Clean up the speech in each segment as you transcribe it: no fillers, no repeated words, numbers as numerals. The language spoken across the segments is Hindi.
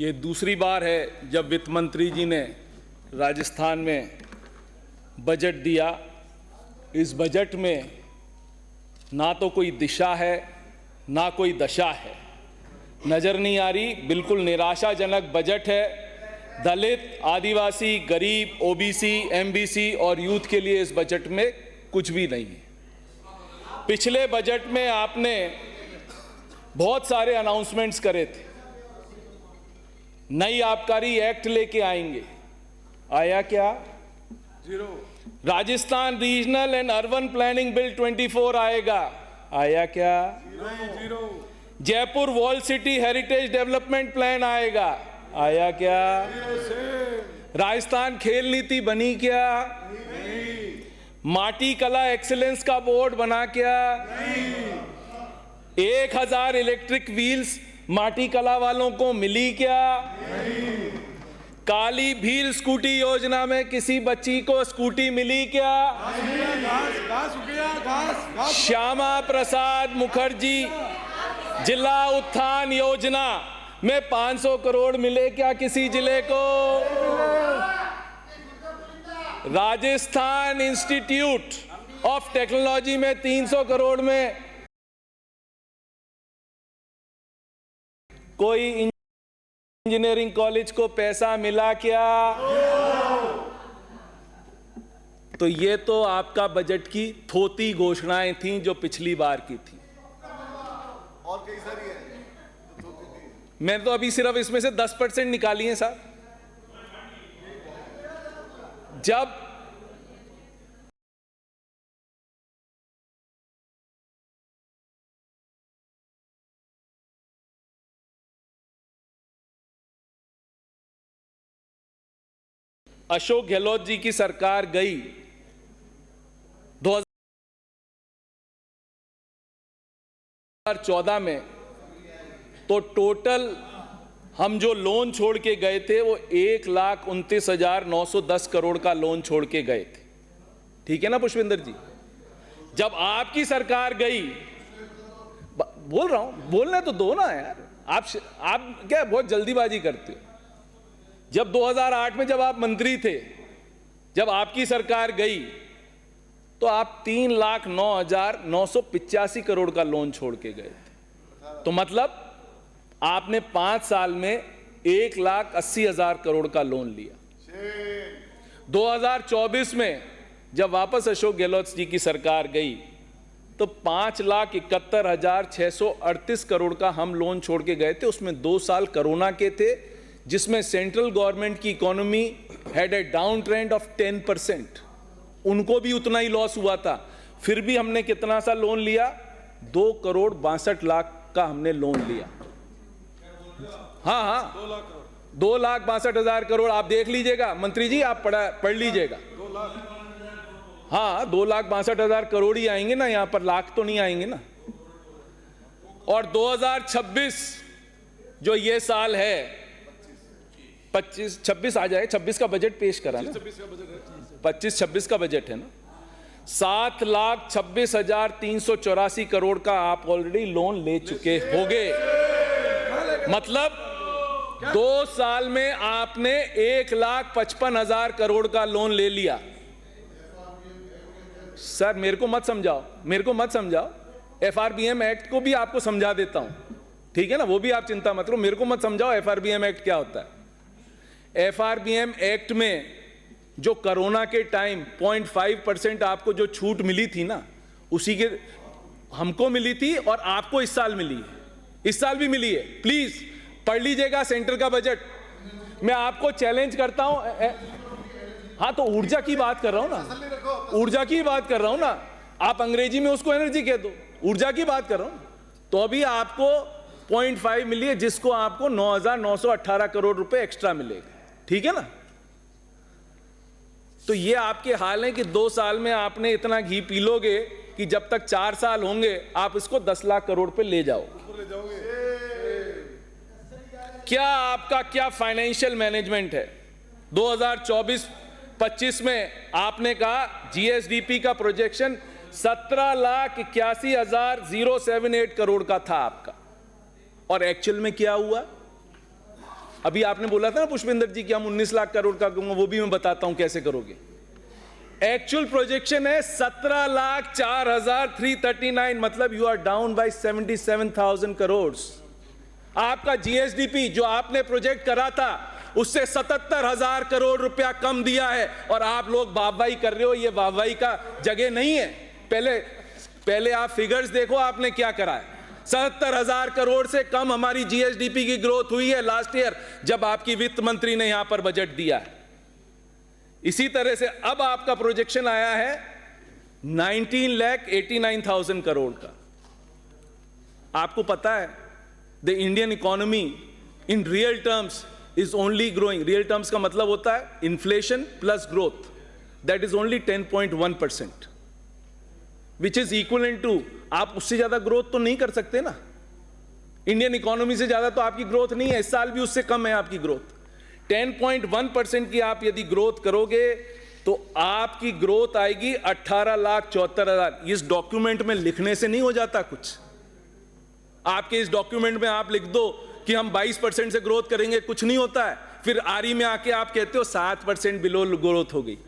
ये दूसरी बार है जब वित्त मंत्री जी ने राजस्थान में बजट दिया। इस बजट में ना तो कोई दिशा है ना कोई दशा है, नज़र नहीं आ रही। बिल्कुल निराशाजनक बजट है। दलित, आदिवासी, गरीब, ओबीसी, एमबीसी और यूथ के लिए इस बजट में कुछ भी नहीं है। पिछले बजट में आपने बहुत सारे अनाउंसमेंट्स करे थे। नई आबकारी एक्ट लेके आएंगे, आया क्या? Zero. Rajasthan regional and urban planning bill 24 आएगा, आया क्या? Zero. Jaipur wall city heritage development plan आएगा, आया क्या? राजस्थान खेल नीति बनी क्या? नहीं। माटी कला एक्सीलेंस का बोर्ड बना क्या? नहीं। 1000 इलेक्ट्रिक व्हील्स माटी कला वालों को मिली क्या? नहीं। काली भील स्कूटी योजना में किसी बच्ची को स्कूटी मिली क्या? श्यामा प्रसाद मुखर्जी जिला उत्थान योजना में 500 करोड़ मिले क्या किसी जिले को? राजस्थान इंस्टीट्यूट ऑफ टेक्नोलॉजी में 300 करोड़ में कोई इंजीनियरिंग कॉलेज को पैसा मिला क्या? तो ये तो आपका बजट की थोती घोषणाएं थीं जो पिछली बार की थी। और कई सारी है। मैंने तो अभी सिर्फ इसमें से 10% निकाली हैं साहब। जब अशोक गहलोत जी की सरकार गई 2014 में, तो टोटल हम जो लोन छोड़ के गए थे वो 1,29,910 करोड़ का लोन छोड़ के गए थे। ठीक है ना पुष्पेंद्र जी? जब आपकी सरकार गई, बोल रहा हूं, बोलना तो दो ना यार। आप क्या बहुत जल्दीबाजी करते हो? जब 2008 में जब आप मंत्री थे, जब आपकी सरकार गई, तो आप 3,09,985 करोड़ का लोन छोड़ के गए थे। तो मतलब आपने 5 साल में 1,80,000 करोड़ का लोन लिया। 2024 में जब वापस अशोक गहलोत जी की सरकार गई, तो 5,71,638 करोड़ का हम लोन छोड़ के गए थे। उसमें 2 साल कोरोना के थे, जिसमें सेंट्रल गवर्नमेंट की economy had a down trend of 10%। उनको भी उतना ही लॉस हुआ था। फिर भी हमने कितना सा लोन लिया? 2,62,00,000 का हमने लोन लिया। हाँ, 2,62,000 करोड़। आप देख लीजिएगा मंत्री जी, आप पढ़ लीजिएगा। हाँ, 2,62,000 करोड़ ही आएंगे ना, यहां पर लाख तो नहीं आएंगे ना। और 2026 जो ये साल है, 25-26 आ जाए, 26 का बजट पेश करा ना, 25-26 का बजट है ना, 7,26,384 करोड़ का आप ऑलरेडी लोन ले चुके होगे। मतलब 2 साल में आपने 1,55,000 करोड़ का लोन ले लिया। सर मेरे को मत समझाओ, FRBM एक्ट को भी आपको समझा देता हूं, ठीक है ना? वो भी आप चिंता मत करो, मेरे को मत समझाओ FRBM एक्ट क्या होता है। FRBM एक्ट में जो कोरोना के टाइम 0.5% आपको जो छूट मिली थी ना, उसी के हमको मिली थी और आपको इस साल मिली है, इस साल भी मिली है। प्लीज पढ़ लीजिएगा सेंटर का बजट। मैं आपको चैलेंज करता हूं। हाँ, तो ऊर्जा की बात कर रहा हूं ना, ऊर्जा की बात कर रहा हूं ना। आप अंग्रेजी में उसको एनर्जी कह दो, ऊर्जा की बात कर रहा हूं। तो अभी आपको 0.5 मिली है, जिसको आपको 9,918 करोड़ रुपए एक्स्ट्रा मिलेगा। ठीक है ना? तो ये आपके हाल है कि 2 साल में आपने इतना घी पी लोगे कि जब तक 4 साल होंगे आप इसको 10 लाख करोड़ पे ले जाओगे। क्या आपका क्या फाइनेंशियल मैनेजमेंट है? 2024-25 में आपने कहा जीएसडीपी का प्रोजेक्शन 17,81,078 करोड़ का था आपका, और एक्चुअल में क्या हुआ? अभी आपने बोला था ना पुष्पेंद्र जी कि हम 19 लाख करोड़ का करूंगा, वो भी मैं बताता हूं कैसे करोगे। एक्चुअल प्रोजेक्शन है 17,04,339, मतलब you are down by 77,000 crore. आपका जीएसडीपी जो आपने प्रोजेक्ट करा था उससे 77,000 करोड़ रुपया कम दिया है, और आप लोग वाहवाही कर रहे हो। ये वाहवाही का जगह नहीं है। पहले आप फिगर्स देखो आपने क्या करा है। 77,000 करोड़ से कम हमारी जीएसडीपी की ग्रोथ हुई है लास्ट ईयर, जब आपकी वित्त मंत्री ने यहां पर बजट दिया है। इसी तरह से अब आपका प्रोजेक्शन आया है 19,89,000 करोड़ का। आपको पता है the Indian economy in real terms is only growing. Real terms का मतलब होता है inflation plus growth, that is only 10.1%, which is equal to, आप उससे ज्यादा ग्रोथ तो नहीं कर सकते ना। इंडियन इकोनॉमी से ज्यादा तो आपकी ग्रोथ नहीं है, इस साल भी उससे कम है आपकी ग्रोथ। 10.1% की आप यदि ग्रोथ करोगे तो आपकी ग्रोथ आएगी 18,74,000। इस डॉक्यूमेंट में लिखने से नहीं हो जाता कुछ। आपके इस डॉक्यूमेंट में आप लिख दो कि हम 22% से ग्रोथ करेंगे, कुछ नहीं होता है। फिर आरई में आके आप कहते हो 7% बिलो ग्रोथ हो गई।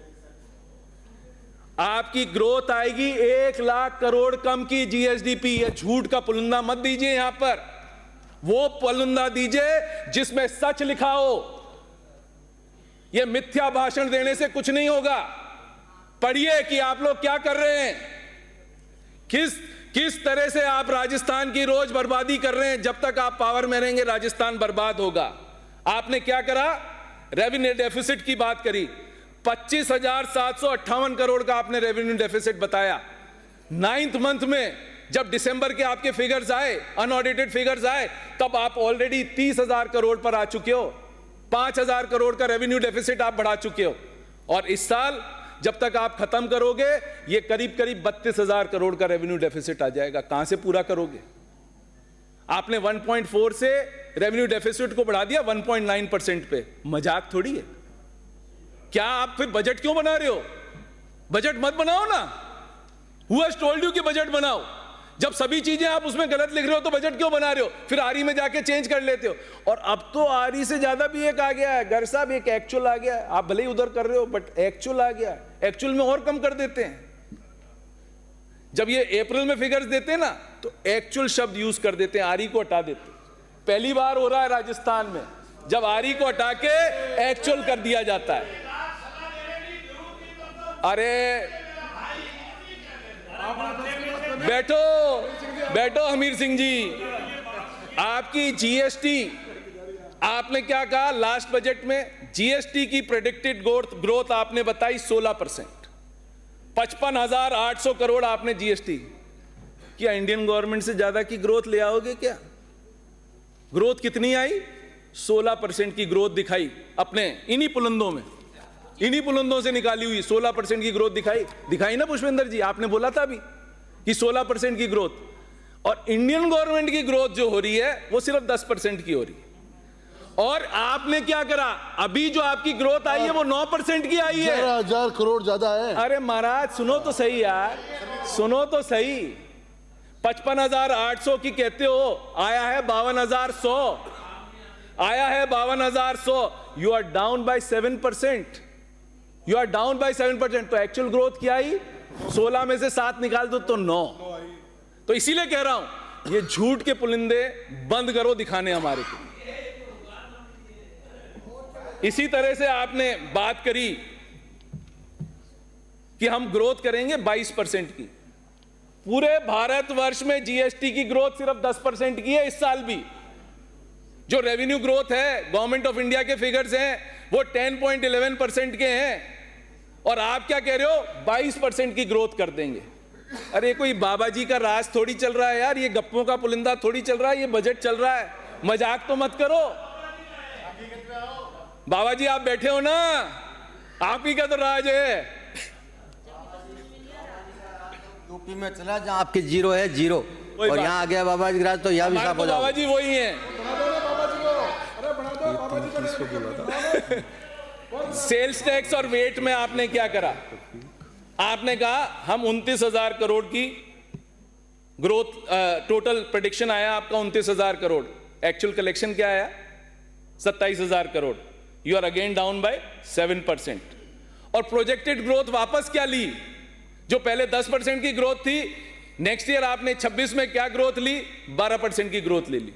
आपकी ग्रोथ आएगी 1 लाख करोड़ कम की जीएसडीपी। ये झूठ का पुलंदा मत दीजिए, यहां पर वो पुलंदा दीजिए जिसमें सच लिखा हो। ये मिथ्या भाषण देने से कुछ नहीं होगा। पढ़िए कि आप लोग क्या कर रहे हैं, किस तरह से आप राजस्थान की रोज बर्बादी कर रहे हैं। जब तक आप पावर में रहेंगे राजस्थान बर्बाद होगा। आपने क्या करा, रेवेन्यू डेफिसिट की बात करी, 25,758 करोड़ का आपने रेवेन्यू डेफिसिट बताया। 9th मंथ में जब दिसंबर के आपके फिगर्स आए, अनऑडिटेड फिगर्स आए, तब आप ऑलरेडी 30,000 करोड़ पर आ चुके हो। 5,000 करोड़ का रेवेन्यू डेफिसिट आप बढ़ा चुके हो। और इस साल जब तक आप खत्म करोगे ये करीब 32,000 करोड़ का रेवेन्यू डेफिसिट आ जाएगा। कहां से पूरा करोगे? आपने 1.4 से रेवेन्यू डेफिसिट को बढ़ा दिया 1.9% पे। मजाक थोड़ी है। क्या आप फिर बजट क्यों बना रहे हो? बजट मत बनाओ ना। Who has told you कि बजट बनाओ? जब सभी चीजें आप उसमें गलत लिख रहे हो तो बजट क्यों बना रहे हो? फिर आरई में जाके चेंज कर लेते हो। और अब तो आरई से ज्यादा भी एक आ गया है, गर साहब, एक एक्चुअल आ गया है। आप भले ही उधर कर रहे हो बट एक्चुअल आ गया है। एक्चुअल में और कम कर देते हैं। जब ये अप्रैल में फिगर्स देते हैं ना तो एक्चुअल शब्द यूज कर देते हैं, आरई को हटा देते हैं। पहली बार हो रहा है राजस्थान में जब आरई को हटा के एक्चुअल कर दिया जाता है। अरे बैठो हमीर सिंह जी। आपकी जीएसटी, आपने क्या कहा लास्ट बजट में? जीएसटी की प्रेडिक्टेड ग्रोथ आपने बताई 16%। 55,800 करोड़ आपने जीएसटी। क्या इंडियन गवर्नमेंट से ज्यादा की ग्रोथ ले आओगे क्या? ग्रोथ कितनी आई? 16% की ग्रोथ दिखाई अपने इन्हीं पुलंदों में, इन्हीं पुलंदों से निकाली हुई 16% की ग्रोथ दिखाई ना पुष्पेंद्र जी? आपने बोला था अभी कि 16% की ग्रोथ। और इंडियन गवर्नमेंट की ग्रोथ जो हो रही है वो सिर्फ 10% की हो रही है। और आपने क्या करा? अभी जो आपकी ग्रोथ आई है वो 9% की आई है। 11,000 करोड़ ज्यादा है। अरे महाराज सुनो तो सही यार, सुनो तो सही। 55,800 की कहते हो, आया है 52,100, आया है 52,100। You are down by 7%। You are down by 7%। तो एक्चुअल ग्रोथ क्या आई? 16 में से 7 निकाल दो तो 9। तो इसीलिए कह रहा हूं ये झूठ के पुलिंदे बंद करो दिखाने हमारे को। इसी तरह से आपने बात करी कि हम ग्रोथ करेंगे 22% की। पूरे भारतवर्ष में जीएसटी की ग्रोथ सिर्फ 10% की है इस साल भी। जो रेवेन्यू ग्रोथ है गवर्नमेंट ऑफ इंडिया के फिगर्स हैं वो 10.11% के हैं। और आप क्या कह रहे हो? 22% की ग्रोथ कर देंगे। अरे कोई बाबा जी का राज थोड़ी चल रहा है यार, ये गप्पों का पुलिंदा थोड़ी चल रहा है, ये बजट चल रहा है। मजाक तो मत करो। बाबा जी आप बैठे हो ना, आप ही का तो राज है। यूपी में चला जहाँ आपके 0 है 0, और यहाँ आ गया बाबा जी राज, तो यहाँ भी साफ हो जाओ। बाबा जी वही हैं। सेल्स टैक्स और वेट में आपने क्या करा? आपने कहा हम 29,000 करोड़ की ग्रोथ, टोटल प्रेडिक्शन आया आपका 29,000 करोड़। एक्चुअल कलेक्शन क्या आया? 27,000 crore, you are again down by 7%। और प्रोजेक्टेड ग्रोथ वापस क्या ली? जो पहले 10% की ग्रोथ थी, नेक्स्ट ईयर आपने 26 में क्या ग्रोथ ली? 12% की ग्रोथ ले ली।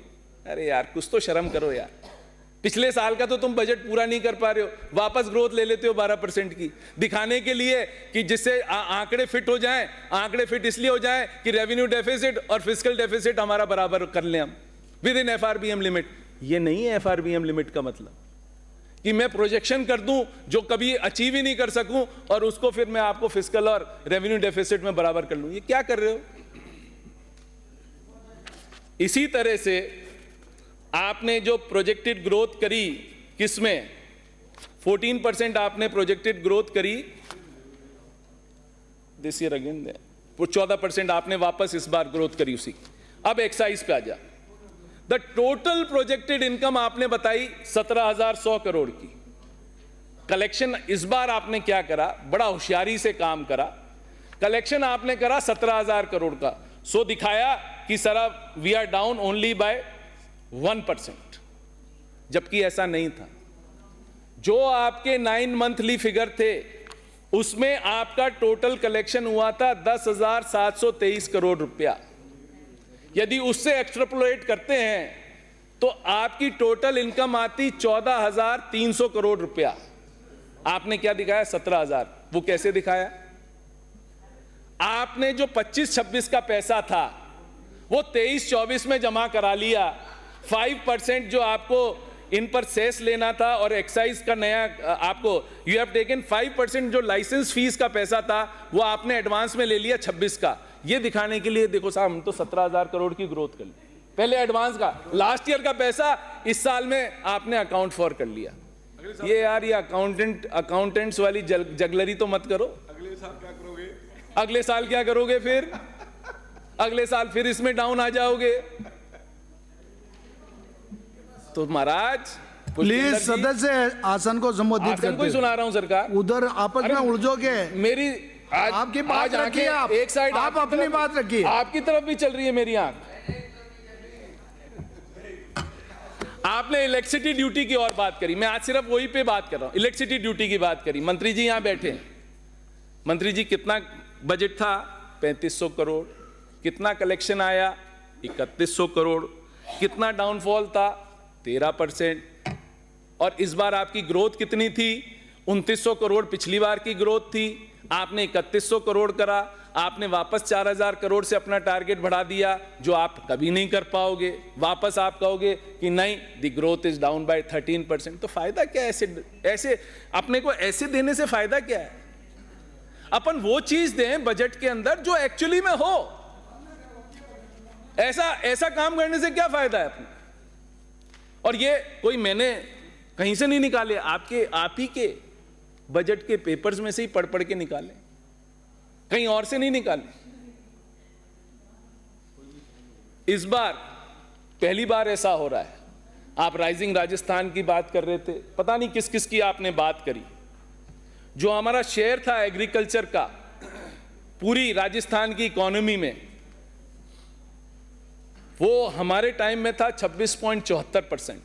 अरे यार कुछ तो शर्म करो यार, पिछले साल का तो तुम बजट पूरा नहीं कर पा रहे हो, वापस ग्रोथ ले लेते हो 12% की, दिखाने के लिए कि जिससे आंकड़े फिट हो जाएं। आंकड़े फिट इसलिए हो जाएं कि रेवेन्यू डेफिसिट और फिस्कल डेफिसिट हमारा बराबर कर लें हम विद इन एफआरबीएम लिमिट। ये नहीं है एफआरबीएम लिमिट का मतलब कि मैं प्रोजेक्शन कर दूं जो कभी अचीव ही नहीं कर सकूं और उसको फिर मैं आपको फिस्कल और रेवेन्यू डेफिसिट में बराबर कर लूं। ये क्या कर रहे हो? इसी तरह से आपने जो प्रोजेक्टेड ग्रोथ करी, किसमें 14% आपने प्रोजेक्टेड ग्रोथ करी दिस ईयर, अगेन वो 14% आपने वापस इस बार ग्रोथ करी उसी। अब एक्साइज पे आ जा। द टोटल प्रोजेक्टेड इनकम आपने बताई 17,100 करोड़ की। कलेक्शन इस बार आपने क्या करा? बड़ा होशियारी से काम करा। कलेक्शन आपने करा 17,000 करोड़ का, सो दिखाया कि sir we are down only by 1%, जबकि ऐसा नहीं था। जो आपके 9 मंथली फिगर थे उसमें आपका टोटल कलेक्शन हुआ था 10,723 करोड़ रुपया। यदि उससे एक्सट्रापोलेट करते हैं तो आपकी टोटल इनकम आती 14,300 करोड़ रुपया। आपने क्या दिखाया? 17,000। वो कैसे दिखाया? आपने जो 25-26 का पैसा था वो 23-24 में जमा करा लिया। 5% जो आपको इन पर सेस लेना था और एक्साइज का नया आपको यू हैव टेकन 5% जो लाइसेंस फीस का पैसा था वो आपने एडवांस में ले लिया 26 का। ये दिखाने के लिए देखो साहब हम तो 17,000 करोड़ की ग्रोथ कर ली, पहले एडवांस का, लास्ट ईयर का पैसा इस साल में आपने अकाउंट फॉर कर लिया। ये यार ये अकाउंटेंट्स वाली जगलरी तो मत करो। अगले साल क्या करोगे? अगले साल क्या करोगे? फिर अगले साल फिर इसमें डाउन आ जाओगे। तो महाराज प्लीज सदस्य आसन को संबोधित आसन को ही सुना रहा हूं सरकार, उधर आपस में उलझोगे। मेरी आपकी बात आज रखिए, आप एक साइड आप अपनी बात रखिए। आपकी तरफ भी चल रही है मेरी आंख। आपने इलेक्ट्रिसिटी ड्यूटी की और बात करी, मैं आज सिर्फ वही पे बात कर रहा हूं, इलेक्ट्रिसिटी ड्यूटी की बात करी। मंत्री जी यहां बैठे हैं। मंत्री जी कितना बजट था? 3500 करोड़। कितना कलेक्शन आया? 3100 करोड़। कितना डाउनफॉल था? 13%। और इस बार आपकी ग्रोथ कितनी थी? 2900 करोड़ पिछली बार की ग्रोथ थी, आपने 3100 करोड़ करा। आपने वापस 4,000 करोड़ से अपना टारगेट बढ़ा दिया, जो आप कभी नहीं कर पाओगे। वापस आप कहोगे कि नहीं the growth is down by 13%। तो फायदा क्या है? ऐसे अपने को ऐसे देने से फायदा क्या है? अपन वो चीज दें बजट के अंदर जो एक्चुअली में हो। ऐसा काम करने से क्या फायदा है अपने? और ये कोई मैंने कहीं से नहीं निकाले, आप ही के बजट के पेपर्स में से ही पढ़ के निकाले, कहीं और से नहीं निकाले। इस बार पहली बार ऐसा हो रहा है। आप राइजिंग राजस्थान की बात कर रहे थे, पता नहीं किस किस की आपने बात करी। जो हमारा शेयर था एग्रीकल्चर का पूरी राजस्थान की इकोनॉमी में, वो हमारे टाइम में था 26.74%।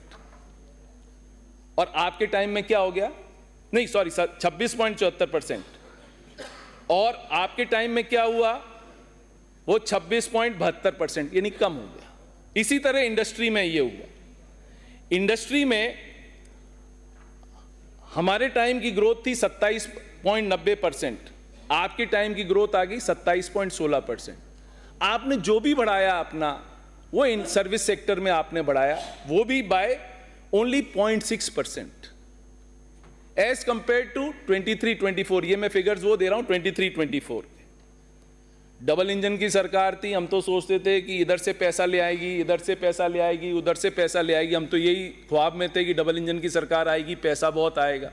और आपके टाइम में क्या हो गया? नहीं सॉरी सर, 26.74%। और आपके टाइम में क्या हुआ? वो 26.72%, यानी कम हो गया। इसी तरह इंडस्ट्री में ये हुआ। इंडस्ट्री में हमारे टाइम की ग्रोथ थी 27.90%, आपके टाइम की ग्रोथ आ गई 27.16%। आपने जो भी बढ़ाया अपना, वो इन सर्विस सेक्टर में आपने बढ़ाया, वो भी by only 0.6% as compare to 23-24। ये मैं फिगर्स वो दे रहा हूं 23-24। डबल इंजन की सरकार थी, हम तो सोचते थे कि इधर से पैसा ले आएगी, इधर से पैसा ले आएगी, उधर से पैसा ले आएगी। हम तो यही ख्वाब में थे कि डबल इंजन की सरकार आएगी, पैसा बहुत आएगा।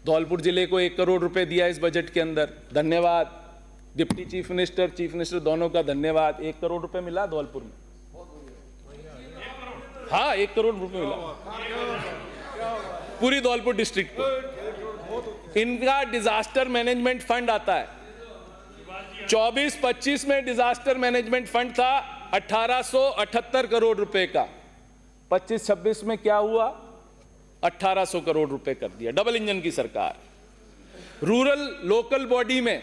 धौलपुर जिले को 1 करोड़ रुपए दिया इस बजट के अंदर, धन्यवाद। डिप्टी चीफ मिनिस्टर दोनों का धन्यवाद। 1 करोड़ रुपए मिला धौलपुर में। हाँ 1 करोड़ रुपए मिला पूरी धौलपुर डिस्ट्रिक्ट को। इनका डिजास्टर मैनेजमेंट फंड आता है। 24-25 में डिजास्टर मैनेजमेंट फंड था 1878 करोड़ रुपए का। 25-26 में क्या हुआ? 1800 करोड़ रुपए कर दिया, डबल इंजन की सरकार। रूरल लोकल बॉडी में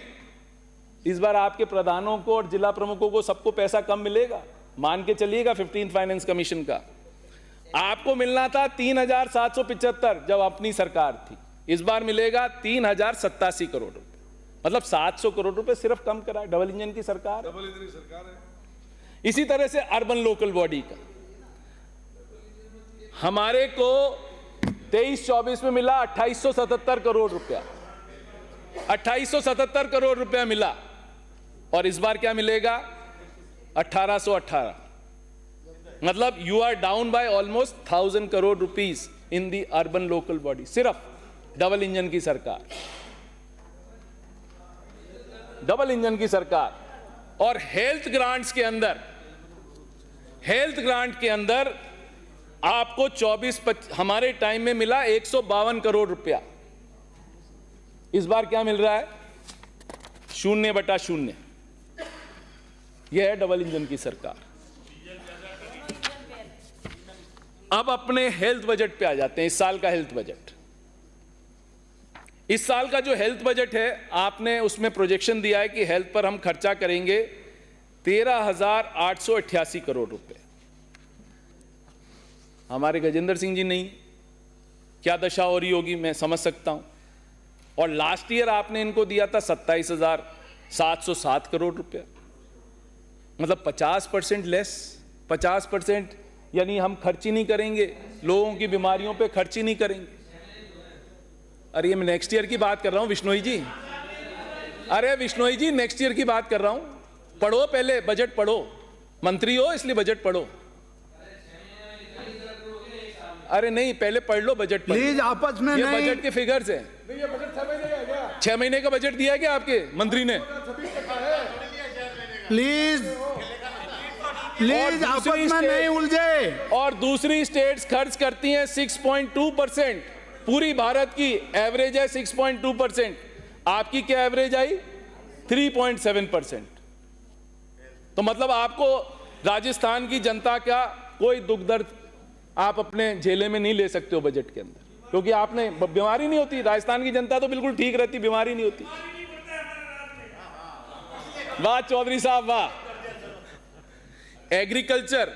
इस बार आपके प्रधानों को और जिला प्रमुखों को सबको पैसा कम मिलेगा, मान के चलिएगा 15th फाइनेंस कमीशन का। आपको मिलना था 3775 जब अपनी सरकार थी, इस बार मिलेगा 3087 करोड़ रुपए, मतलब 700 करोड़ रुपए सिर्फ कम करा है, डबल इंजन की सरकार। डबल इंजन की सरकार है। इसी तरह से अर्बन लोकल बॉडी का हमारे को 23-24 में मिला 2877 करोड़ रुपया, 2877 करोड़ रुपया मिला, और इस बार क्या मिलेगा 1818, मतलब you are down by almost 1000 crore rupees in the urban local body, सिर्फ डबल इंजन की सरकार, डबल इंजन की सरकार। और हेल्थ ग्रांट्स के अंदर आपको 24 हमारे टाइम में मिला 152 करोड़ रुपया, इस बार क्या मिल रहा है 0/0। यह है डबल इंजन की सरकार। अब अपने हेल्थ बजट पे आ जाते हैं। इस साल का हेल्थ बजट, इस साल का जो हेल्थ बजट है, आपने उसमें प्रोजेक्शन दिया है कि हेल्थ पर हम खर्चा करेंगे 13,888 करोड़ रुपए। हमारे गजेंद्र सिंह जी नहीं, क्या दशा हो रही होगी मैं समझ सकता हूं। और लास्ट ईयर आपने इनको दिया था 27,707 करोड़ रुपया, मतलब 50% लेस, 50%, यानी हम खर्च ही नहीं करेंगे, लोगों की बीमारियों पे खर्च ही नहीं करेंगे। अरे ये मैं नेक्स्ट ईयर की बात कर रहा हूं विश्नोई जी, अरे विश्नोई जी नेक्स्ट ईयर की बात कर रहा हूं। पढ़ो पहले बजट पढ़ो, मंत्री हो इसलिए बजट पढ़ो। अरे नहीं, पहले पढ़ लो बजट। प्लीज आपस में ये नहीं। बजट के फिगर्स हैं। ये बजट 6 महीने का है क्या? 6 महीने का बजट दिया है क्या आपके मंत्री ने? प्लीज प्लीज आपस दूसरी में नहीं उलझे। और दूसरी स्टेट्स खर्च करती हैं 6.2%, पूरी भारत की एवरेज है 6.2%, आपकी क्या एवरेज आई 3.7%। तो मतलब आपको राजस्थान की जनता का कोई दुख दर्द आप अपने झेले में नहीं ले सकते हो बजट के अंदर, क्योंकि आपने बीमारी नहीं होती। राजस्थान की जनता तो बिल्कुल ठीक रहती, बीमारी नहीं होती। वाह चौधरी साहब वाह। एग्रीकल्चर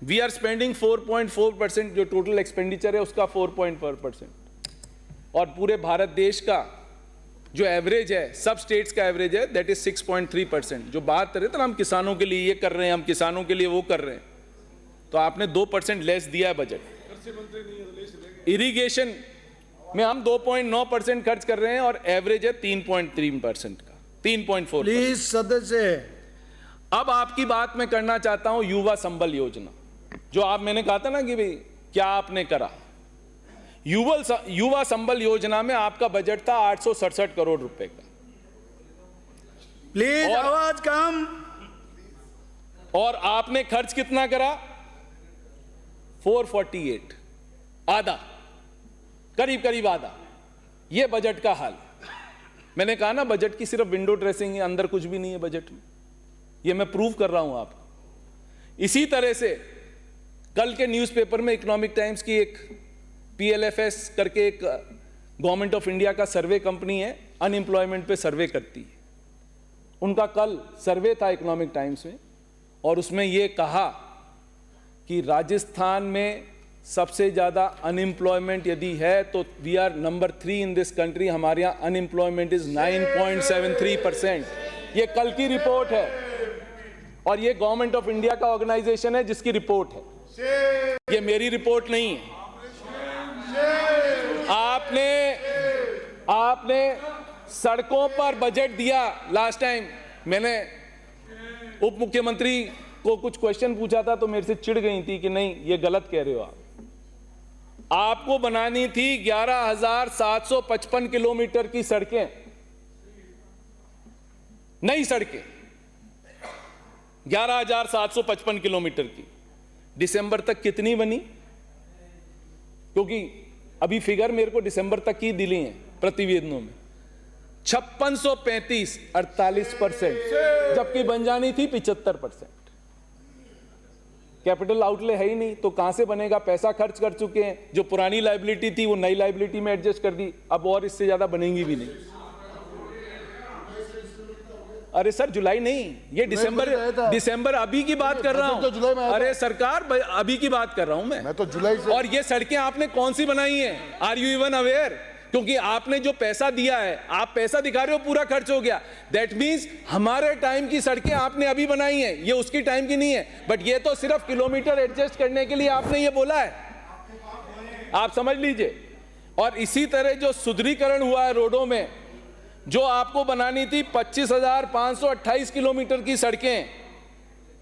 वी आर स्पेंडिंग 4.4%, जो टोटल एक्सपेंडिचर है उसका 4.4%, और पूरे भारत देश का जो एवरेज है, सब स्टेट्स का एवरेज है, दैट इज 6.3%। जो बात कर रहे थे ना हम किसानों के लिए ये कर रहे हैं, हम किसानों के लिए वो कर रहे हैं, तो आपने 2% लेस दिया है बजट। इरिगेशन में हम 2.9% खर्च कर रहे हैं और एवरेज है 3.3% का, 3.4%। प्लीज सदस्य। अब आपकी बात मैं करना चाहता हूं युवा संबल योजना, जो आप मैंने कहा था ना कि भाई क्या आपने करा। युवा संबल योजना में आपका बजट था 867 करोड़ रुपए का, प्लीज आवाज कम। और आपने खर्च कितना करा 448, आधा, करीब करीब आधा। यह बजट का हाल। मैंने कहा ना बजट की सिर्फ विंडो ड्रेसिंग है, अंदर कुछ भी नहीं है बजट में, यह मैं प्रूव कर रहा हूं आपको। इसी तरह से कल के न्यूज़पेपर में इकोनॉमिक टाइम्स की एक PLFS करके एक गवर्नमेंट ऑफ इंडिया का सर्वे कंपनी है, अनएम्प्लॉयमेंट पे सर्वे करती है। उनका कल सर्वे था इकोनॉमिक टाइम्स में, और उसमें यह कहा कि राजस्थान में सबसे ज्यादा अनएम्प्लॉयमेंट यदि है तो we are number 3 in this country. हमारे यहाँ अनएम्प्लॉयमेंट इज 9.73%। ये कल की रिपोर्ट है, और ये गवर्नमेंट ऑफ इंडिया का ऑर्गेनाइजेशन है जिसकी रिपोर्ट है, ये मेरी रिपोर्ट नहीं है। आपने सड़कों पर बजट दिया लास्ट टाइम। मैंने उप मुख्यमंत्री को कुछ क्वेश्चन पूछा था तो मेरे से चिढ़ गई थी कि नहीं ये गलत कह रहे हो आप। आपको बनानी थी 11,755 किलोमीटर की सड़कें, नई सड़कें 11,755 किलोमीटर की। दिसंबर तक कितनी बनी? क्योंकि अभी फिगर मेरे को दिसंबर तक की दिली हैं प्रतिवेदनों में, 5635, 48%, जबकि बन जानी थी 75%। कैपिटल आउटले है ही नहीं, तो कहां से बनेगा? पैसा खर्च कर चुके हैं, जो पुरानी लायबिलिटी थी वो नई लायबिलिटी में एडजस्ट कर दी, अब और इससे ज्यादा बनेंगी भी नहीं। अरे सर जुलाई नहीं, ये दिसंबर अभी की बात कर रहा हूं। अरे सरकार अभी की बात कर रहा हूं मैं तो जुलाई से। और ये सड़कें आपने कौन सी बनाई हैं? Are you even aware? क्योंकि आपने जो पैसा दिया है, आप पैसा दिखा रहे हो पूरा खर्च हो गया, दैट मींस हमारे टाइम की सड़कें आपने अभी बनाई हैं, ये उसकी टाइम की नहीं है। बट ये तो सिर्फ किलोमीटर एडजस्ट करने के लिए आपने ये बोला है, आप समझ लीजिए। और इसी तरह जो सुदृढ़ीकरण हुआ है रोडों में, जो आपको बनानी थी 25,528 किलोमीटर की सड़कें,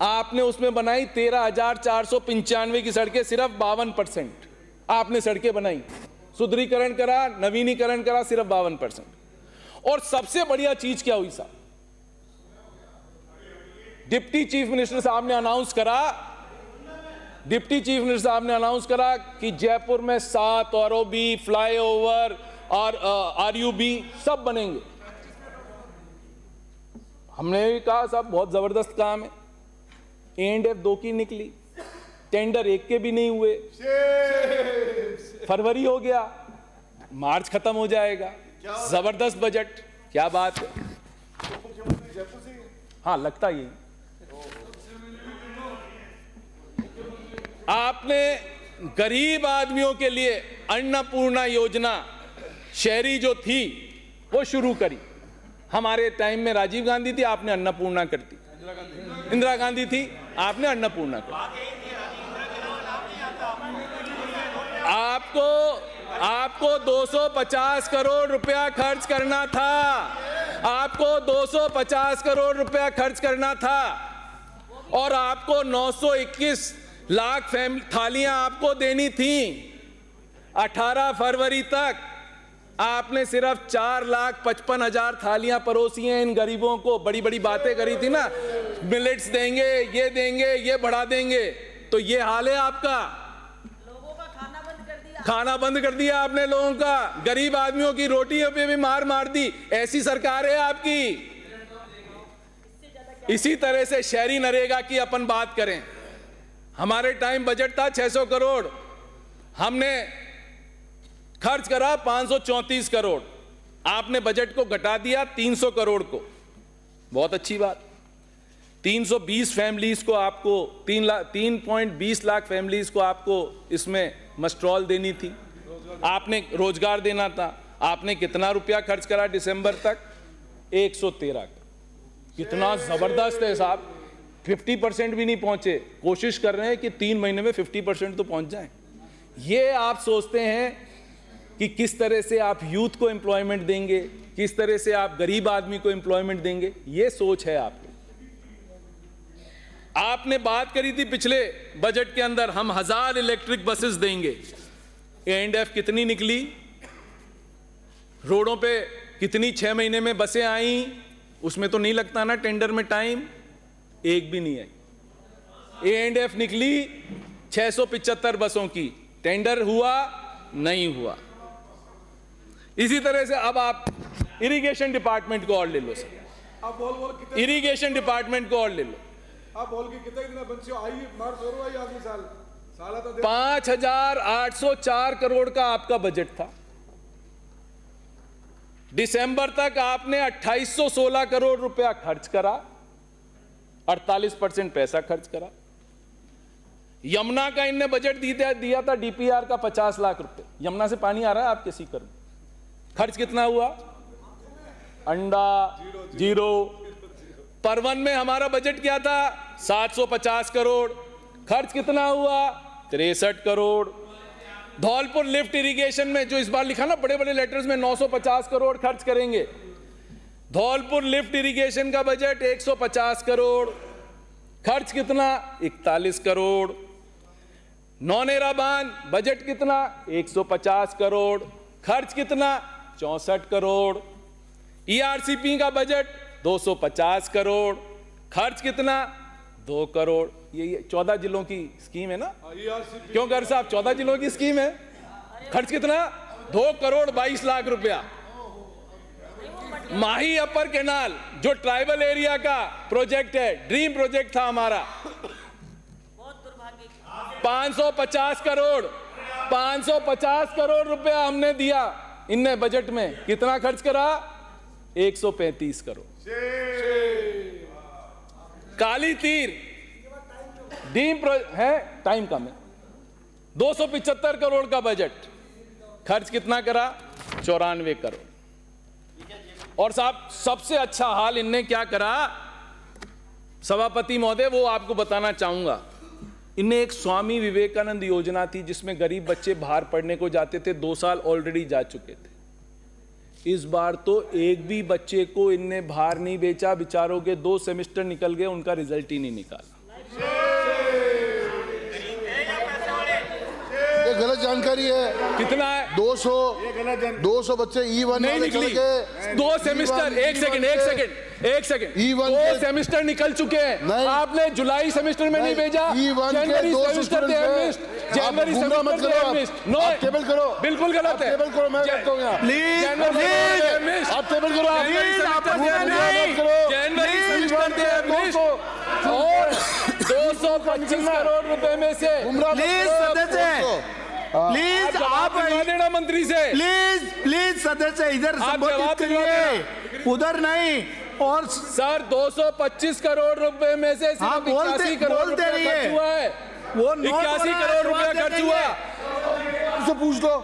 आपने उसमें बनाई 13,495 की सड़कें, सिर्फ 52% आपने सड़कें बनाई। सुदृढ़ीकरण करा, नवीनीकरण करा, सिर्फ 52%। और सबसे बढ़िया चीज क्या हुई साहब? डिप्टी चीफ मिनिस्टर साहब ने अनाउंस करा कि जयपुर में 7 आरओबी, फ्लाईओवर और आरयूबी सब बनेंगे। हमने भी कहा साहब बहुत जबरदस्त काम है। A&F 2 की निकली, टेंडर 1 के भी नहीं हुए, फरवरी हो गया, मार्च खत्म हो जाएगा। जबरदस्त बजट, क्या बात है। हाँ लगता यही। आपने गरीब आदमियों के लिए अन्नपूर्णा योजना शहरी जो थी वो शुरू करी। हमारे टाइम में राजीव गांधी थी, आपने अन्नपूर्णा कर दी। इंदिरा गांधी थी, आपने अन्नपूर्णा कर दी। आपको 250 करोड़ रुपया खर्च करना था, आपको 250 करोड़ रुपया खर्च करना था, और आपको 921 लाख थालियां आपको देनी थी। 18 फरवरी तक आपने सिर्फ 4,55,000 थालियां परोसी हैं इन गरीबों को। बड़ी बड़ी बातें करी थी ना, मिलेट्स देंगे, ये बढ़ा देंगे, तो ये हाल है आपका। लोगों का खाना बंद कर दिया आपने लोगों का, गरीब आदमियों की रोटियों पे भी मार दी। ऐसी सरकार है आपकी। इसी तरह से शहरी नरेगा की अपन बात करें, हमारे टाइम बजट था 600 करोड़, हमने खर्च करा 534 करोड़, आपने बजट को घटा दिया 300 करोड़ को। बहुत अच्छी बात। 320 फैमिलीज को आपको 3.20 लाख फैमिलीज को आपको इसमें मस्ट्रॉल देनी थी, आपने रोजगार देना था। आपने कितना रुपया खर्च करा दिसंबर तक? 113। कितना जबरदस्त है साहब। 50% भी नहीं पहुंचे। कोशिश कर रहे हैं कि 3 महीने में 50% तो पहुंच जाएं। ये आप सोचते हैं कि किस तरह से आप यूथ को एम्प्लॉयमेंट देंगे, किस तरह से आप गरीब आदमी को एम्प्लॉयमेंट देंगे, ये सोच है आपकी। आपने बात करी थी पिछले बजट के अंदर, हम 1000 इलेक्ट्रिक बसेस देंगे। A&F कितनी निकली? रोडों पे कितनी 6 महीने में बसें आई? उसमें तो नहीं लगता ना टेंडर में टाइम, एक भी नहीं आई। A&F निकली 675 बसों की, टेंडर हुआ नहीं हुआ। इसी तरह से अब आप इरिगेशन डिपार्टमेंट को और ले लो सर, आप बोल कितने, इरिगेशन डिपार्टमेंट को और ले लो। आप बोल के कितने दिन बच्चे आई मार्च हो रहा है अगले साल तो 5,804 करोड़ का आपका बजट था। दिसंबर तक आपने 2,816 करोड़ रुपया खर्च करा, 48% पैसा खर्च करा। यमुना का इनने बजट दिया था DPR का 50 लाख रुपए। यमुना से पानी आ रहा है आपके सीकर में, खर्च कितना हुआ? अंडा जीरो। परवन में हमारा बजट क्या था? 750 करोड़, खर्च कितना हुआ? 63 करोड़। धौलपुर लिफ्ट इरिगेशन में जो इस बार लिखा ना बड़े बड़े लेटर्स में 950 करोड़ खर्च करेंगे, धौलपुर लिफ्ट इरिगेशन का बजट 150 करोड़, खर्च कितना? 41 करोड़। नौनेरा बांध बजट कितना? 150 करोड़, खर्च कितना? 64 करोड़। ERCP का बजट 250 करोड़, खर्च कितना? 2 करोड़। ये 14 जिलों की स्कीम है ना? क्यों कर साहब 14 जिलों की स्कीम है, खर्च कितना? 2 करोड़ 22 लाख रुपया। माही अपर कैनाल जो ट्राइबल एरिया का प्रोजेक्ट है, ड्रीम प्रोजेक्ट था हमारा, 550 करोड़ 550 करोड़ रुपया हमने दिया इनने बजट में। कितना खर्च करा? 135 करोड़। काली तीर डीम है, टाइम कम है, 275 करोड़ का बजट, खर्च कितना करा? 94 करोड़। और साहब सबसे अच्छा हाल इनने क्या करा सभापति महोदय, वो आपको बताना चाहूंगा। इनने एक स्वामी विवेकानंद योजना थी जिसमें गरीब बच्चे बाहर पढ़ने को जाते थे, 2 साल ऑलरेडी जा चुके थे। इस बार तो एक भी बच्चे को इनने बाहर नहीं भेजा, बेचारों के 2 सेमेस्टर निकल गए, उनका रिजल्ट ही नहीं निकाला। ये गलत जानकारी है। कितना है? 200 बच्चे E1 नहीं निकली, 2 सेमेस्टर। एक सेकंड E1 2 सेमेस्टर निकल चुके हैं। आपने जुलाई सेमेस्टर में नहीं भेजा, E1 के जनवरी 2 सेमेस्टर दे मिस्ट, जनवरी सेमेस्टर दे मिस्ट। नो, टेबल करो, बिल्कुल गलत है। टेबल करो, मैं करता हूं यहां। प्लीज आप टेबल करो, जनवरी सेमेस्टर दे मिस्ट और 225 करोड़ रुपए में से प्लीज सदस्य, प्लीज आप देना मंत्री से। प्लीज सदस्य इधर संबोधित करिए, उधर नहीं। और सर 225 करोड़ रुपए में से सिर्फ 81 करोड़ रुपया खर्च हुआ है। वो 81 करोड़ रुपया खर्च हुआ। उससे पूछ लो।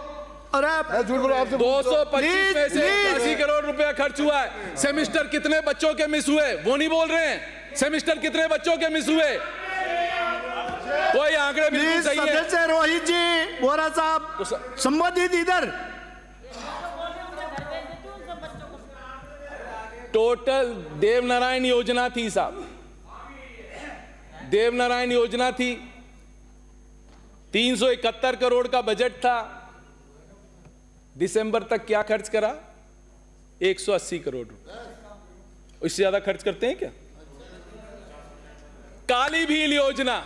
अरे झूठ बोलो, आपसे 225 में से 81 करोड़ रुपया खर्च हुआ है। सेमेस्टर कितने बच्चों के मिस हुए वो नहीं बोल रहे हैं, सेमेस्टर कितने बच्चों के मिस हुए कोई आंकड़े बिल्कुल सही है। सदस्य रोहित जी, वोरा साहब संबोधित इधर। टोटल देवनारायण योजना थी साहब, देवनारायण योजना थी, 371 करोड़ का बजट था। दिसंबर तक क्या खर्च करा? 180 करोड़ रुपए। इससे ज्यादा खर्च करते हैं क्या? काली भील योजना,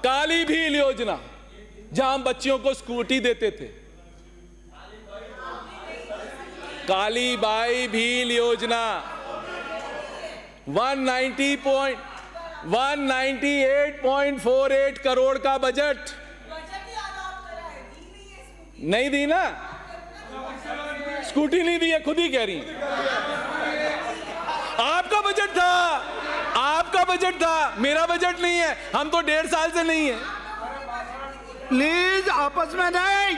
काली भील योजना जहां हम बच्चियों को स्कूटी देते थे, काली बाई भील योजना 198.48 करोड़ का बजट। नहीं दी ना, स्कूटी नहीं दी है, खुद ही कह रही है। आपका बजट था, आपका बजट था, मेरा बजट नहीं है। हम तो 1.5 साल से नहीं है। प्लीज आपस में नहीं।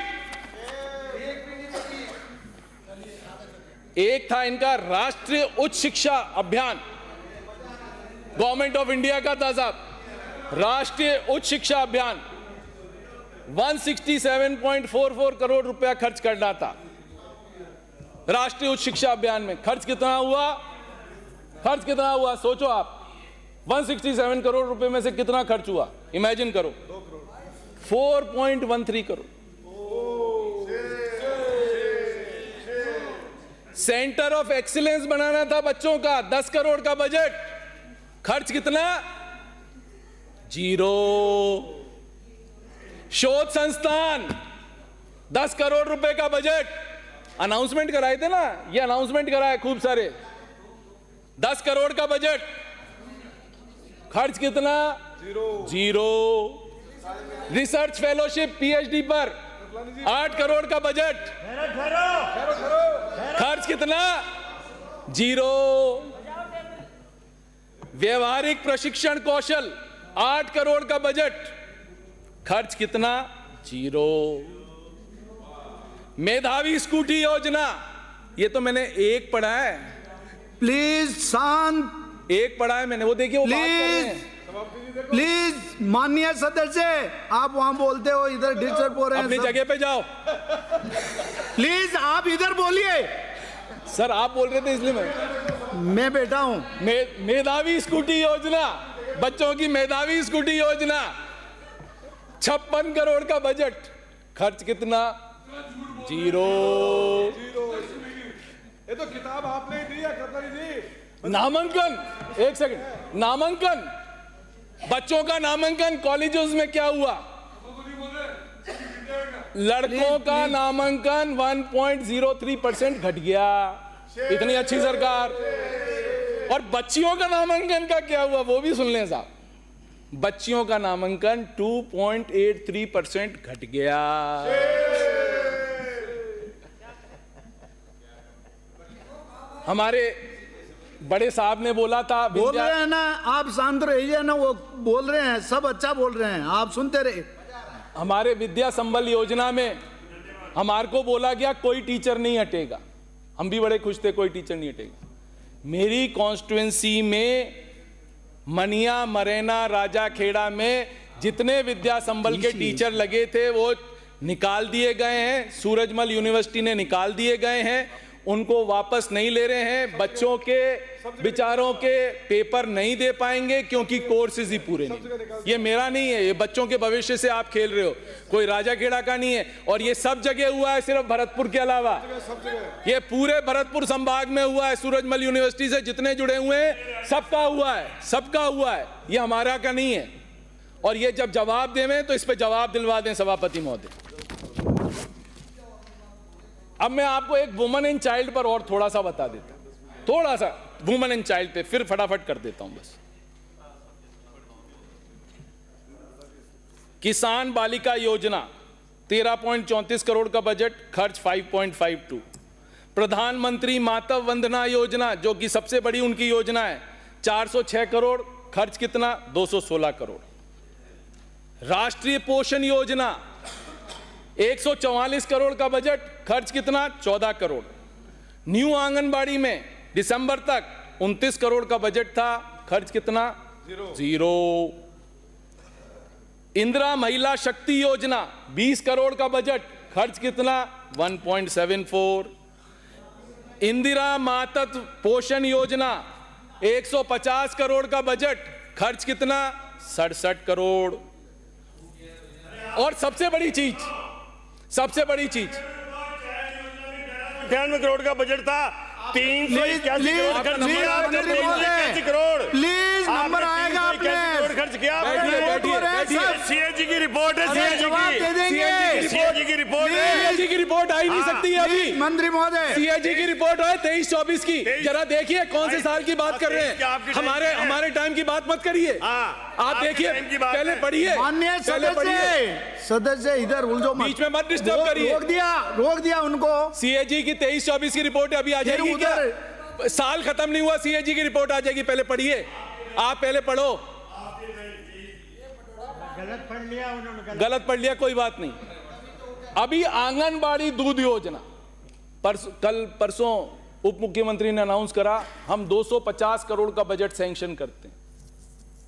एक था इनका राष्ट्रीय उच्च शिक्षा अभियान, गवर्नमेंट ऑफ इंडिया का था साहब, राष्ट्रीय उच्च शिक्षा अभियान 167.44 करोड़ रुपया खर्च करना था। राष्ट्रीय उच्च शिक्षा अभियान में खर्च कितना हुआ? खर्च कितना हुआ सोचो आप। 167 करोड़ रुपए में से कितना खर्च हुआ? इमेजिन करो, 4.13 करोड़। सेंटर ऑफ एक्सीलेंस बनाना था बच्चों का, 10 करोड़ का बजट, खर्च कितना? 0। शोध संस्थान 10 करोड़ रुपए का बजट, अनाउंसमेंट कराए थे ना, ये अनाउंसमेंट कराए खूब सारे, 10 करोड़ का बजट, खर्च कितना? 0। रिसर्च फेलोशिप पीएचडी पर 8 करोड़ का बजट, खर्च कितना? 0। व्यवहारिक प्रशिक्षण कौशल 8 करोड़ का बजट, खर्च कितना? 0। मेधावी स्कूटी योजना, ये तो मैंने एक पढ़ा है, प्लीज शांत, एक पढ़ा है मैंने, वो देखिए वो बात कर रहे हैं। प्लीज माननीय सदस्य, आप वहां बोलते हो, इधर डिस्टर्ब हो रहे हैं। अपनी जगह पे जाओ। प्लीज आप इधर बोलिए। सर आप बोल रहे थे इसलिए मैं बैठा हूं। मेधावी स्कूटी योजना, बच्चों की मेधावी स्कूटी योजना 56 करोड़ का बजट, खर्च कितना? 0। ये तो किताब आपने ही दी है खतरी जी। नामांकन, एक सेकंड, नामांकन, बच्चों का नामांकन कॉलेजेस में क्या हुआ? लड़कों का नामांकन 1.03% घट गया। इतनी अच्छी सरकार। और बच्चियों का नामांकन का क्या हुआ वो भी सुन लें साहब। बच्चियों का नामांकन 2.83% घट गया। हमारे बड़े साहब ने बोला था, बोल रहे हैं ना, आप शांत रहिए ना, वो बोल रहे हैं, सब अच्छा बोल रहे हैं, आप सुनते रहे। हमारे विद्या संबल योजना में हमारे को बोला गया कोई टीचर नहीं हटेगा। हम भी बड़े खुश थे, कोई टीचर नहीं हटेगा। मेरी कॉन्स्टिट्युएंसी में मनिया, मरैना, राजाखेड़ा में जितने विद्या संबल के टीचर लगे थे वो निकाल दिए गए हैं। सूरजमल यूनिवर्सिटी ने निकाल दिए गए हैं, उनको वापस नहीं ले रहे हैं। बच्चों के विचारों के पेपर नहीं दे पाएंगे क्योंकि कोर्सेज ही पूरे नहीं। ये मेरा नहीं है, ये बच्चों के भविष्य से आप खेल रहे हो, कोई राजाखेड़ा का नहीं है। और ये सब जगह हुआ है, सिर्फ भरतपुर के अलावा। ये पूरे भरतपुर संभाग में हुआ है। सूरजमल यूनिवर्सिटी से जितने जुड़े हुए हैं सबका हुआ है, सबका हुआ है, ये हमारा का नहीं है। और ये जब जवाब देवें तो इस पे जवाब दिलवा दें सभापति महोदय। अब मैं आपको एक वुमन एंड चाइल्ड पर और थोड़ा सा बता देता हूं, थोड़ा सा वुमन एंड चाइल्ड पे, फिर फटाफट कर देता हूं बस। किसान बालिका योजना 13.34 करोड़ का बजट, खर्च 5.52। प्रधानमंत्री मातृ वंदना योजना जो कि सबसे बड़ी उनकी योजना है, 406 करोड़, खर्च कितना, 216 करोड़। राष्ट्रीय पोषण योजना 144 करोड़ का बजट, खर्च कितना, 14 करोड़। न्यू आंगनबाड़ी में दिसंबर तक 29 करोड़ का बजट था, खर्च कितना, 0। इंदिरा महिला शक्ति योजना 20 करोड़ का बजट, खर्च कितना, 1.74। इंदिरा मातृत्व पोषण योजना 150 करोड़ का बजट, खर्च कितना, 67 करोड़। और सबसे बड़ी चीज 98 करोड़ का बजट था, 381 करोड़ प्लीज नंबर आएगा आपने, खर्च किया। सीएजी की रिपोर्ट है, सीएजी की रिपोर्ट है। सीएजी की रिपोर्ट आई नहीं सकती है अभी। मंत्री महोदय, सीएजी की रिपोर्ट है 23-24 की, जरा देखिए कौन से साल की बात कर रहे हैं। हमारे टाइम की बात मत करिए, आप देखिए, पहले पढ़िए, माननीय सदस्य इधर उलझो मत, बीच में मत डिस्टर्ब करिए। रोक दिया उनको। सीएजी की 23-24 की रिपोर्ट अभी आ जाएगी क्या? साल खत्म नहीं हुआ, सीएजी की रिपोर्ट आ जाएगी, पहले पढ़िए, आप पहले पढ़ो। गलत पढ़ लिया, कोई बात नहीं। अभी आंगनबाड़ी दूध योजना, परसों उप मुख्यमंत्री ने अनाउंस करा, हम 250 करोड़ का बजट सैंक्शन करते हैं।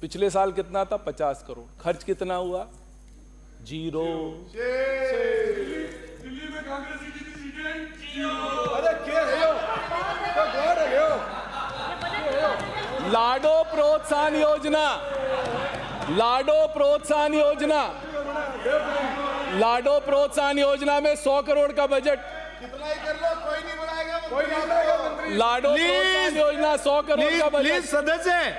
पिछले साल कितना था, 50 करोड़, खर्च कितना हुआ, 0। दिल्ली में कांग्रेस की सीटें, अरे क्या है यो? तो गौर है यो? लाडो प्रोत्साहन योजना, लाडो प्रोत्साहन योजना में 100 करोड़ का बजट, कितना ही कर लो, कोई नहीं बढ़ाएगा, कोई नहीं बढ़ाएगा मंत्री। लाडो प्रोत्साहन योजना 100 करोड़ का बजट, सदस्य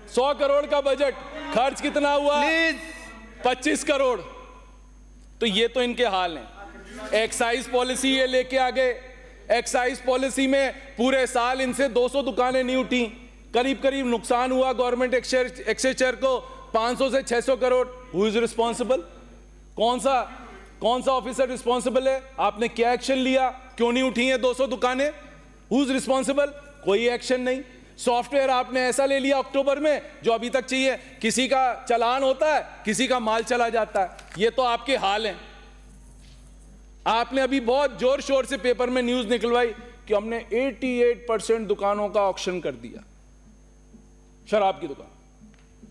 100 करोड़ का बजट, खर्च कितना हुआ, 25 करोड़। तो ये तो इनके हाल हैं। एक्साइज पॉलिसी ये लेके आ गए, एक्साइज पॉलिसी में पूरे साल इनसे 200 दुकानें नहीं उठी, करीब करीब नुकसान हुआ गवर्नमेंट एक्सचेंजर को 500 से 600 करोड़। Who is responsible? कौन सा ऑफिसर रिस्पॉन्सिबल है? आपने क्या एक्शन लिया? क्यों नहीं उठी हैं 200 दुकानें? Who is responsible? कोई एक्शन नहीं। सॉफ्टवेयर आपने ऐसा ले लिया अक्टूबर में जो अभी तक चाहिए, किसी का चालान होता है, किसी का माल चला जाता है। ये तो आपके हाल हैं। आपने अभी बहुत जोर शोर से पेपर में न्यूज निकलवाई कि हमने 88% दुकानों का ऑक्शन कर दिया, शराब की दुकान,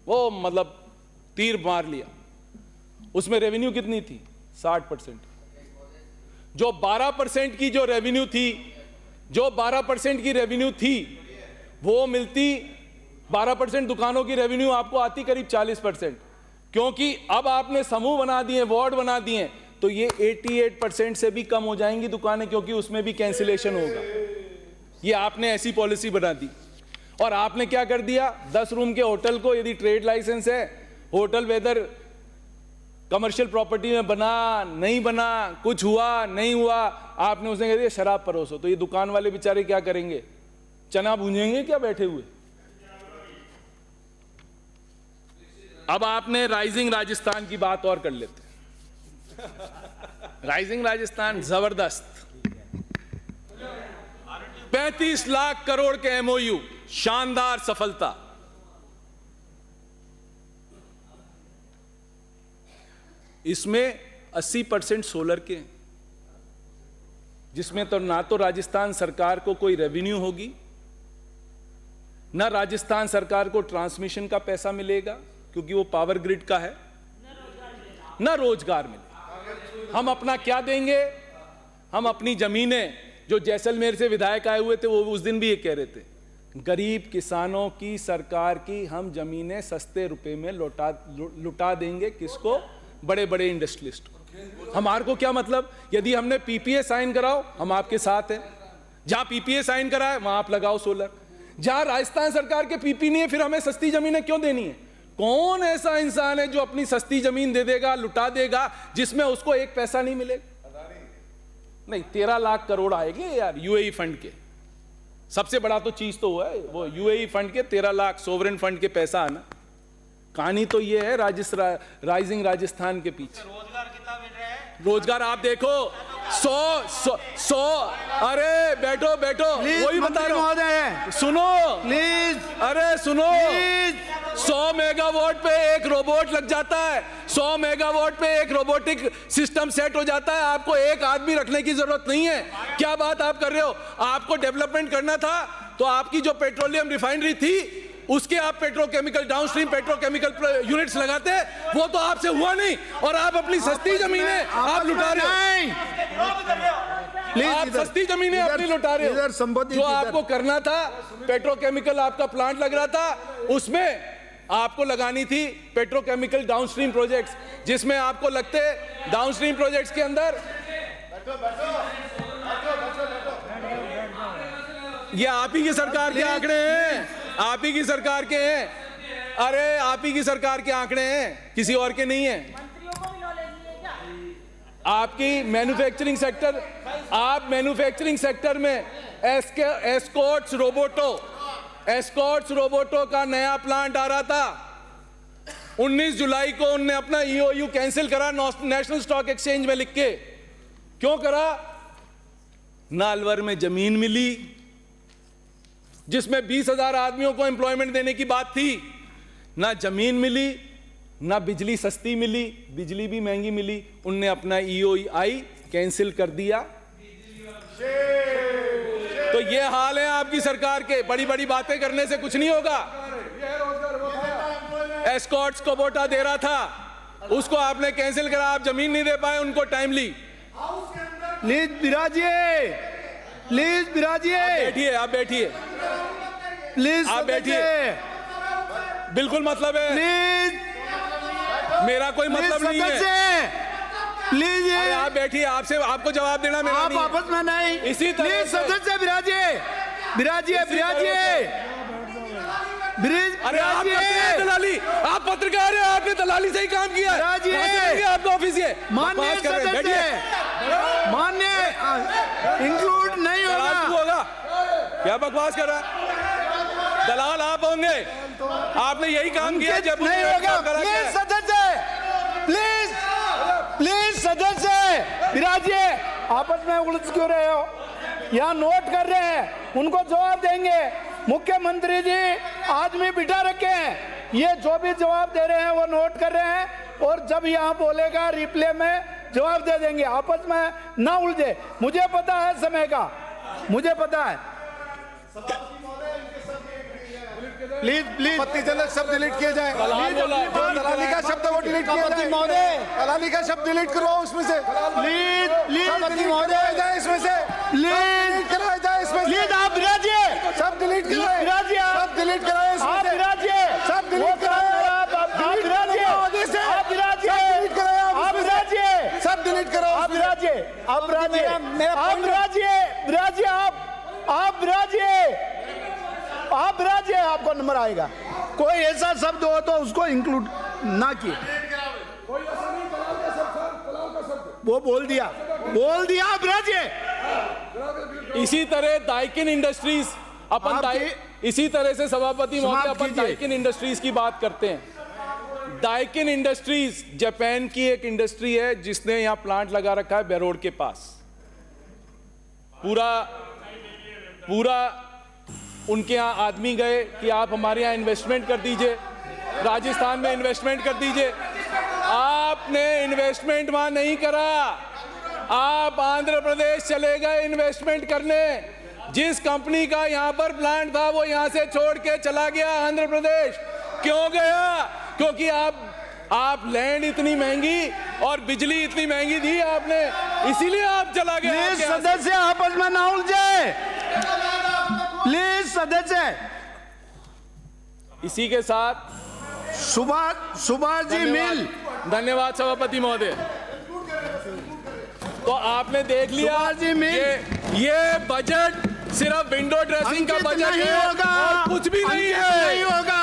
वो मतलब तीर मार लिया। उसमें रेवेन्यू कितनी थी? 60%। जो 12% की जो रेवेन्यू थी वो मिलती, 12% दुकानों की रेवेन्यू आपको आती करीब 40%, क्योंकि अब आपने समूह बना दिए, वार्ड बना दिए, तो ये 88% से भी कम हो जाएंगी दुकानें, क्योंकि उसमें भी कैंसिलेशन होगा। ये आपने ऐसी पॉलिसी बना दी। और आपने क्या कर दिया, 10 रूम के होटल को यदि ट्रेड लाइसेंस है, होटल वेदर कमर्शियल प्रॉपर्टी में बना नहीं बना, कुछ हुआ नहीं हुआ, आपने उसने कह दिया शराब परोसो। तो ये दुकान वाले बेचारे क्या करेंगे? चना भूंजेंगे क्या बैठे हुए? अब आपने राइजिंग राजस्थान की बात और कर लेते हैं। राइजिंग राजस्थान जबरदस्त, 35 लाख करोड़ के एमओयू, शानदार सफलता। इसमें 80% सोलर के, जिसमें तो ना तो राजस्थान सरकार को कोई रेवेन्यू होगी, ना राजस्थान सरकार को ट्रांसमिशन का पैसा मिलेगा क्योंकि वो पावर ग्रिड का है, ना रोजगार मिलेगा। हम अपना क्या देंगे? हम अपनी जमीनें, जो जैसलमेर से विधायक आए हुए थे वो उस दिन भी ये कह रहे थे, गरीब किसानों की, सरकार की हम जमीनें सस्ते रुपए में लुटा देंगे। किसको? बड़े बड़े इंडस्ट्रियलिस्ट को। हमारे को क्या मतलब? यदि हमने पीपीए साइन कराओ, हम आपके साथ हैं। जहां पीपीए साइन कराए वहां आप लगाओ सोलर। जहां राजस्थान सरकार के पीपी नहीं है, फिर हमें सस्ती जमीनें क्यों देनी है? कौन ऐसा इंसान है जो अपनी सस्ती जमीन दे देगा, लुटा देगा, जिसमें उसको एक पैसा नहीं मिलेगा? नहीं, 13 लाख करोड़ आएंगे यार यूएई फंड के। सबसे बड़ा तो चीज तो है वो यूएई फंड के 13 लाख सोवरेन फंड के पैसा आना। कहानी तो ये है राइजिंग राजस्थान के पीछे। रोजगार कितना मिल रहा है? रोजगार आप देखो, 100 अरे बैठो वही बता रहा हूं, सुनो प्लीज, अरे सुनो, 100 मेगावाट पे एक रोबोट लग जाता है, 100 मेगावाट पे एक रोबोटिक सिस्टम सेट हो जाता है। आपको एक आदमी रखने की जरूरत नहीं है। क्या बात आप कर रहे हो? आपको डेवलपमेंट करना था तो आपकी जो पेट्रोलियम रिफाइनरी थी उसके आप पेट्रोकेमिकल, डाउनस्ट्रीम पेट्रोकेमिकल यूनिट्स लगाते, वो तो आपसे हुआ नहीं, और आप अपनी सस्ती जमीनें आप लुटा रहे हो। आप सस्ती जमीनें अपनी लुटा रहे हो। जो आपको करना था, पेट्रोकेमिकल आपका प्लांट लग रहा था, उसमें आपको लगानी थी पेट्रोकेमिकल डाउनस्ट्रीम प्रोजेक्ट्स, जिसमें आपको लगते डाउनस्ट्रीम प्रोजेक्ट्स के अंदर ये आप ही की सरकार के आंकड़े हैं, आप ही की सरकार के हैं। अरे आप ही की सरकार के आंकड़े हैं, किसी और के नहीं है। आपकी मैन्युफैक्चरिंग सेक्टर, आप मैन्युफैक्चरिंग सेक्टर में एस्कॉर्ट्स रोबोटो का नया प्लांट आ रहा था। 19 जुलाई को उनने अपना ईओयू कैंसिल करा नेशनल स्टॉक एक्सचेंज में लिख के। क्यों करा? ना अलवर में जमीन मिली जिसमें 20,000 आदमियों को एम्प्लॉयमेंट देने की बात थी, ना जमीन मिली, ना बिजली सस्ती मिली, बिजली भी महंगी मिली। उनने अपना ईओआई कैंसिल कर दिया। तो ये हाल है आपकी सरकार के। बड़ी बड़ी बातें करने से कुछ नहीं होगा। एस्कॉर्ट्स को वोटा दे रहा था, उसको आपने कैंसिल करा, आप जमीन नहीं दे पाए उनको टाइमली। प्लीज बिराजिए, आप बैठिए प्लीज आप बैठिए। बिल्कुल मतलब है, प्लीज, मेरा कोई मतलब नहीं है। प्लीज अरे आप बैठिए, आपको जवाब देना मेरा आप नहीं है। आपस में नहीं। इसी तरह प्लीज सदस्य बिराजिए। अरे आप करते हैं दलाली, आप पत्रकार हैं, आपने दलाली से ही काम किया है। आपका ऑफिस है। माननीय सदस्य, माननीय इंक्लूड नहीं होगा। क्या बकवास कर रहा है? दलाल आप होंगे, आपने यही काम किया जब नहीं होगा। प्लीज सदस्य बिराजिए। आपस में उलझ क्यों रहे हो? यहाँ नोट कर रहे हैं, उनको जवाब देंगे। मुख्यमंत्री जी आदमी बिठा रखे हैं, ये जो भी जवाब दे रहे हैं वो नोट कर रहे हैं, और जब यहाँ बोलेगा रिप्ले में जवाब दे देंगे। आपस में ना उलझे। मुझे पता है समय का, मुझे पता है। प्लीज आपत्तिजनक शब्द डिलीट किया जाए। दलाली का शब्द वो डिलीट किया जाए। दलाली का शब्द डिलीट करो उसमें से। प्लीज कराया जाए इसमें से। कराया जाए इसमें से। प्लीज आप बिराजिए। सब डिलीट कराए। सब डिलीट कराए इसमें आप से। बिराजिए। सब डिलीट कराए। सब डिलीट करो। आप बिराजिए, आपको नंबर आएगा। कोई ऐसा शब्द हो तो उसको इंक्लूड ना किए। वो बोल दिया आप बिराजिए। इसी तरह डाइकिन इंडस्ट्रीज, इसी तरह से सभापति महोदय अपन डाइकिन इंडस्ट्रीज की बात करते हैं। डाइकिन इंडस्ट्रीज जापान की एक इंडस्ट्री है जिसने यहां प्लांट लगा रखा है बेरोड के पास। पूरा उनके यहां आदमी गए कि आप हमारे यहां इन्वेस्टमेंट कर दीजिए, राजस्थान में इन्वेस्टमेंट कर दीजिए। आपने इन्वेस्टमेंट वहां नहीं करा, आप आंध्र प्रदेश चले गए इन्वेस्टमेंट करने। जिस कंपनी का यहां पर प्लांट था वो यहां से छोड़ के चला गया आंध्र प्रदेश। क्यों गया? क्योंकि आप लैंड इतनी महंगी और बिजली इतनी महंगी दी आपने, इसीलिए आप चला गया। प्लीज सदस्य आपस में ना उलझे, प्लीज सदस्य। इसी के साथ सुभाष जी मिल। धन्यवाद सभापति महोदय। तो आपने देख लिया जी मिल। ये बजट सिर्फ विंडो ड्रेसिंग का बजट है और कुछ भी नहीं है। नहीं होगा।